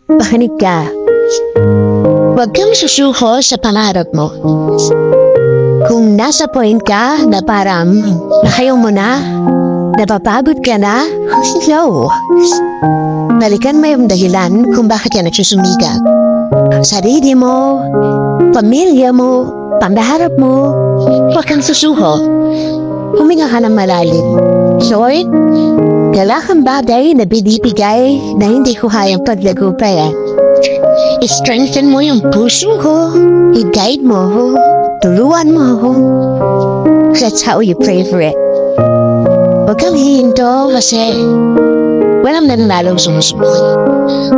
Pakinig ka. Huwag kang susuko sa pangarap mo. Kung nasa point ka na parang nakayaw mo na, napapagod ka na, no. Balikan mo yung dahilan kung bakit ka nagsusumikap. Sarili mo, pamilya mo, pangarap mo, huwag kang susuko. Huminga ka ng malalim. Short, kailangan bagay na binibigay na hindi ko kayang paglagupayan. I-strengthen mo yung puso ko. I-guide mo ako. Tuluan mo ako. That's how you pray for it. Huwag kang hihinto kasi walang nananalong sumusunod.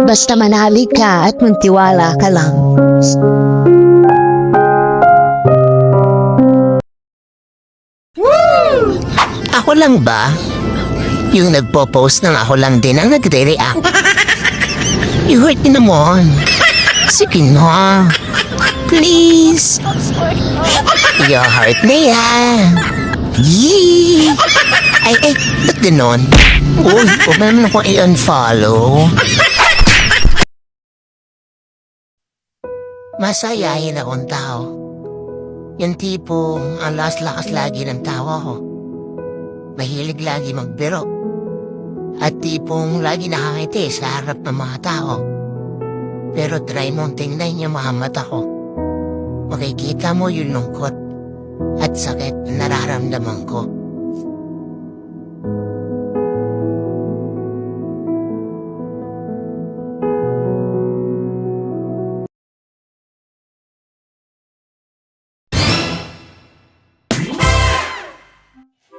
Basta manalig ka at magtiwala ka lang. Ako lang ba? Yung nagpo-post ng ako lang din ang nagre-react. You hurt me naman. Sige na. Please. You hurt me Yee! Ay, ba't ganon? Uy, huwag na naman akong i-unfollow. Masayahin akong tao. Yung tipong ang lakas-lakas lagi ng tawa ko. Mahilig lagi magbiro. At tipong lagi nakangiti sa harap ng mga tao. Pero try mong tingnan yung mga mata ko. Makikita mo yung lungkot at sakit na nararamdaman ko.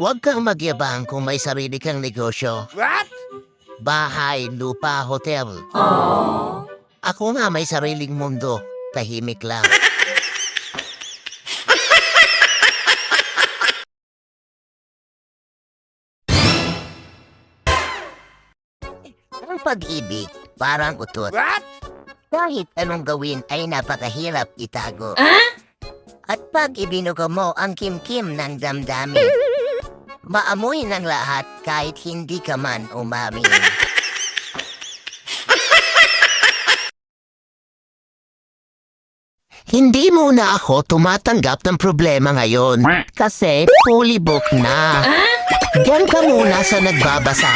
Huwag kang magyabang kung may sarili kang negosyo. What? Bahay, lupa, hotel. Ako nga may sariling mundo. Tahimik lang. Ang pag-ibig, parang utot. What? Kahit anong gawin ay napakahirap itago. At pag ibinuga mo ang kim-kim ng damdamin, maamoy ng lahat kahit hindi ka man umamin. Hindi muna ako tumatanggap ng problema ngayon kasi fully booked na. Diyan ka muna sa nagbabasa.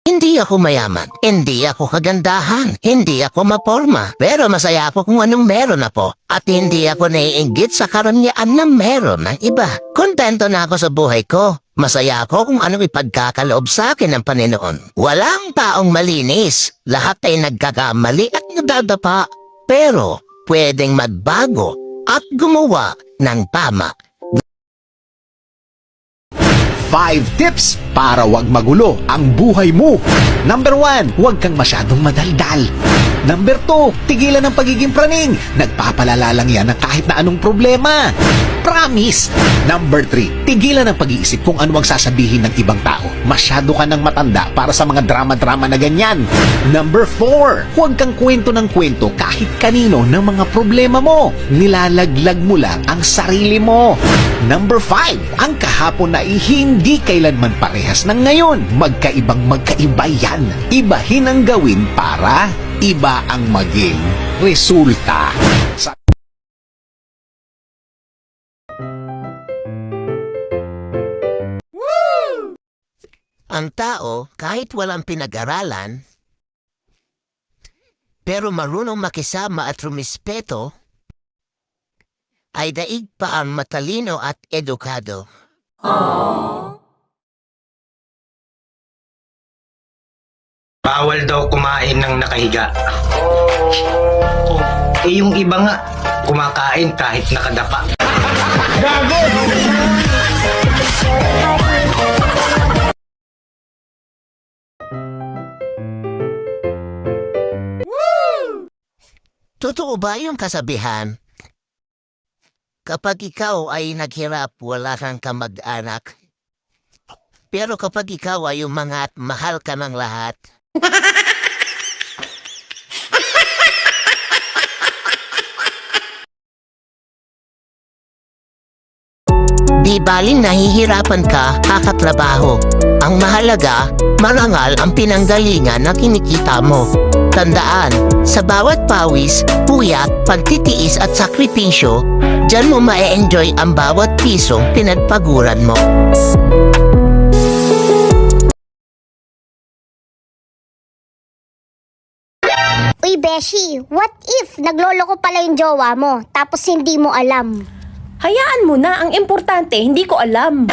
Hindi ako mayaman, hindi ako kagandahan, hindi ako maporma, pero masaya ako kung anong meron ako. At hindi ako naiinggit sa karamihan na meron ng iba. Kontento na ako sa buhay ko. Masaya ako kung anong ipagkakaloob sa akin ng Panginoon. Walang taong malinis, lahat ay nagkakamali at nadadapa. Pero pwedeng magbago at gumawa ng tama. 5 tips para wag magulo ang buhay mo. Number 1, huwag kang masyadong madaldal. Number 2, tigilan ng pagiging praning. Nagpapalala lang yan ng kahit na anong problema. Promise! Number 3, tigilan ng pag-iisip kung ano ang sasabihin ng ibang tao. Masyado ka ng matanda para sa mga drama-drama na ganyan. Number 4, huwag kang kwento ng kwento kahit kanino ng mga problema mo. Nilalaglag mo lang ang sarili mo. Number 5, ang kahapon na hindi kailanman parehas ng ngayon. Magkaibang magkaiba yan. Ibahin ang gawin para iba ang maging resulta. Ang tao, kahit walang pinag-aralan, pero marunong makisama at rumispeto, ay daig pa ang matalino at edukado. Bawal daw kumain ng nakahiga. Eh yung iba nga, kumakain kahit nakadapa. Totoo ba yung kasabihan? Kapag ikaw ay naghirap, wala kang kamag-anak. Pero kapag ikaw ay umangat, mahal ka ng lahat. Di baling nahihirapan ka kakatrabaho. Ang mahalaga, marangal ang pinanggalingan na kinikita mo. Tandaan, sa bawat pawis, puyat, pagtitiis at sakripisyo, diyan mo ma-enjoy ang bawat pisong pinagpaguran mo. Uy, Beshi, what if nagloloko pala yung jowa mo, tapos hindi mo alam? Hayaan mo na, ang importante, hindi ko alam.